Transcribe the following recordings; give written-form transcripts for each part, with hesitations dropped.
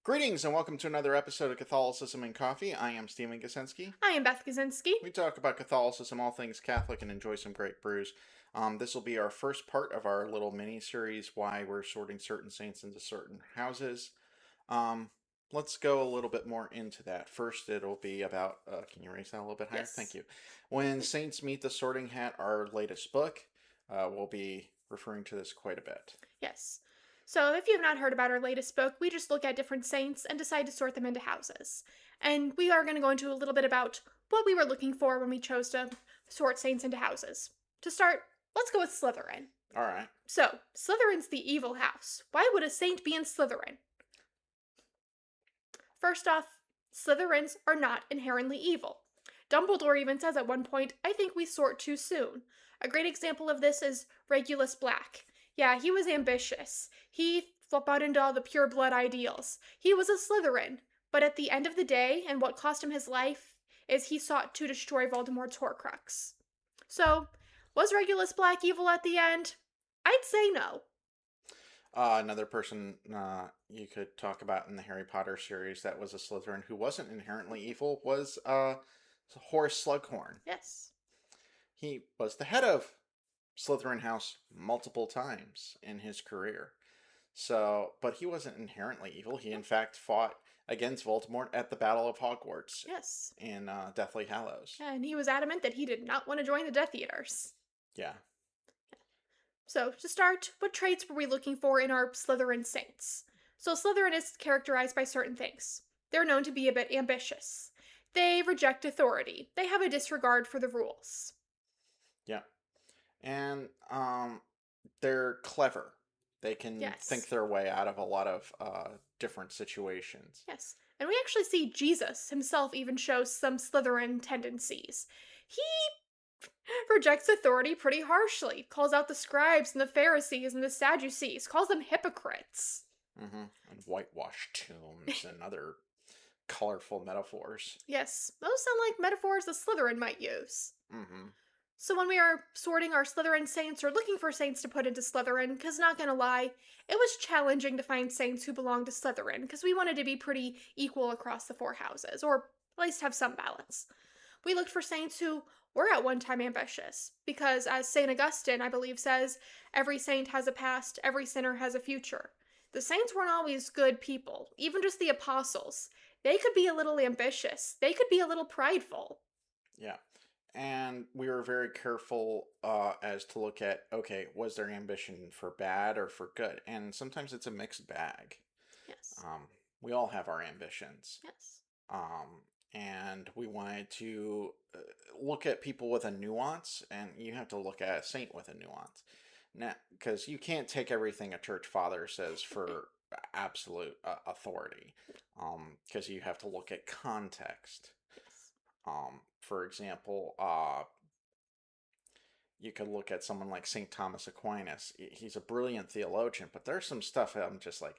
Greetings and welcome to another episode of Catholicism and Coffee. I am Stephen Gasinski. I am Beth Kaczynski. We talk about Catholicism, all things Catholic, and enjoy some great brews. This will be our first part of our little mini-series, why we're sorting certain saints into certain houses. Let's go a little bit more into that. First, it'll be about, can you raise that a little bit higher? Yes. Thank you. When Saints Meet the Sorting Hat, our latest book, we'll be referring to this quite a bit. Yes. So, if you have not heard about our latest book, we just look at different saints and decide to sort them into houses. And we are going to go into a little bit about what we were looking for when we chose to sort saints into houses. To start, let's go with Slytherin. All right. So, Slytherin's the evil house. Why would a saint be in Slytherin? First off, Slytherins are not inherently evil. Dumbledore even says at one point, "I think we sort too soon." A great example of this is Regulus Black. Yeah, he was ambitious. He bought into all the pure blood ideals. He was a Slytherin. But at the end of the day, and what cost him his life, is he sought to destroy Voldemort's Horcrux. So, was Regulus Black evil at the end? I'd say no. Another person you could talk about in the Harry Potter series that was a Slytherin who wasn't inherently evil was Horace Slughorn. Yes. He was the head of Slytherin House multiple times in his career. So, but he wasn't inherently evil. He, in fact, fought against Voldemort at the Battle of Hogwarts Yes. in Deathly Hallows. And he was adamant that he did not want to join the Death Eaters. Yeah. So, to start, what traits were we looking for in our Slytherin saints? So, Slytherin is characterized by certain things. They're known to be a bit ambitious. They reject authority. They have a disregard for the rules. Yeah. And they're clever. They can Yes. think their way out of a lot of different situations. Yes. And we actually see Jesus himself even show some Slytherin tendencies. He rejects authority pretty harshly, calls out the scribes and the Pharisees and the Sadducees, calls them hypocrites. Mm-hmm. And whitewashed tombs and other colorful metaphors. Yes, those sound like metaphors the Slytherin might use. Mm-hmm. So when we are sorting our Slytherin saints or looking for saints to put into Slytherin, because not gonna lie, it was challenging to find saints who belonged to Slytherin, because we wanted to be pretty equal across the four houses, or at least have some balance. We looked for saints who were at one time ambitious, because as St. Augustine, I believe, says, every saint has a past, every sinner has a future. The saints weren't always good people, even just the apostles. They could be a little ambitious. They could be a little prideful. Yeah. And we were very careful as to look at, okay, was their ambition for bad or for good? And sometimes it's a mixed bag. Yes. We all have our ambitions. Yes. And we wanted to look at people with a nuance, and you have to look at a saint with a nuance. Now, because you can't take everything a church father says for absolute authority, because you have to look at context. For example, you could look at someone like St. Thomas Aquinas. He's a brilliant theologian, but there's some stuff I'm just like,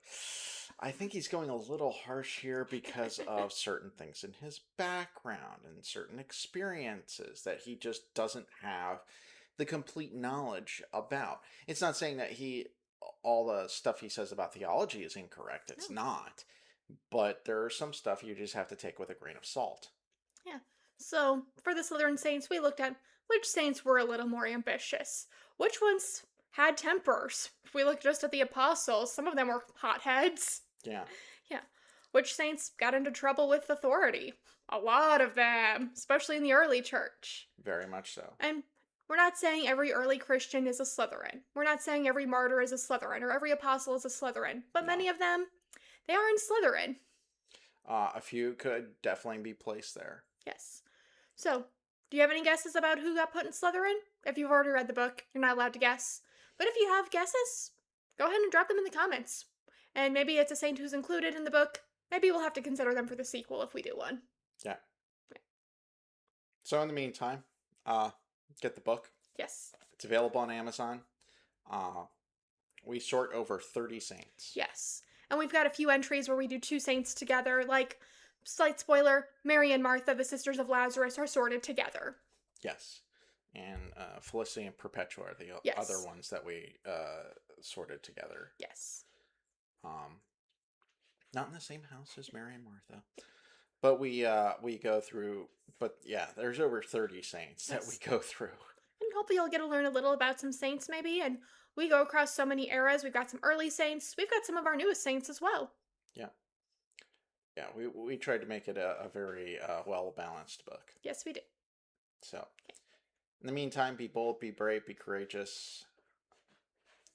I think he's going a little harsh here because of certain things in his background and certain experiences that he just doesn't have the complete knowledge about. It's not saying that all the stuff he says about theology is incorrect. It's not. But there are some stuff you just have to take with a grain of salt. Yeah. So, for the Slytherin saints, we looked at which saints were a little more ambitious. Which ones had tempers? If we look just at the apostles, some of them were hotheads. Yeah. Yeah. Which saints got into trouble with authority? A lot of them, especially in the early church. Very much so. And we're not saying every early Christian is a Slytherin. We're not saying every martyr is a Slytherin or every apostle is a Slytherin. But many of them, they are in Slytherin. A few could definitely be placed there. Yes. So, do you have any guesses about who got put in Slytherin? If you've already read the book, you're not allowed to guess. But if you have guesses, go ahead and drop them in the comments. And maybe it's a saint who's included in the book. Maybe we'll have to consider them for the sequel if we do one. Yeah. So in the meantime, get the book. Yes. It's available on Amazon. We sort over 30 saints. Yes. And we've got a few entries where we do two saints together, like, slight spoiler, Mary and Martha, the sisters of Lazarus, are sorted together. Yes. And Felicity and Perpetua are the Yes. other ones that we sorted together. Yes. Not in the same house as Mary and Martha. But we go through, but yeah, there's over 30 saints that we Yes. go through. And hopefully you'll get to learn a little about some saints maybe. And we go across so many eras. We've got some early saints. We've got some of our newest saints as well. Yeah. Yeah, we tried to make it a very well balanced book. Yes, we do. So, in the meantime, be bold, be brave, be courageous,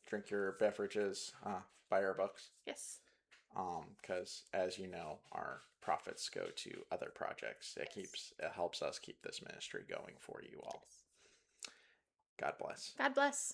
drink your beverages, buy our books. Yes. Because as you know, our profits go to other projects. It helps us keep this ministry going for you all. Yes. God bless. God bless.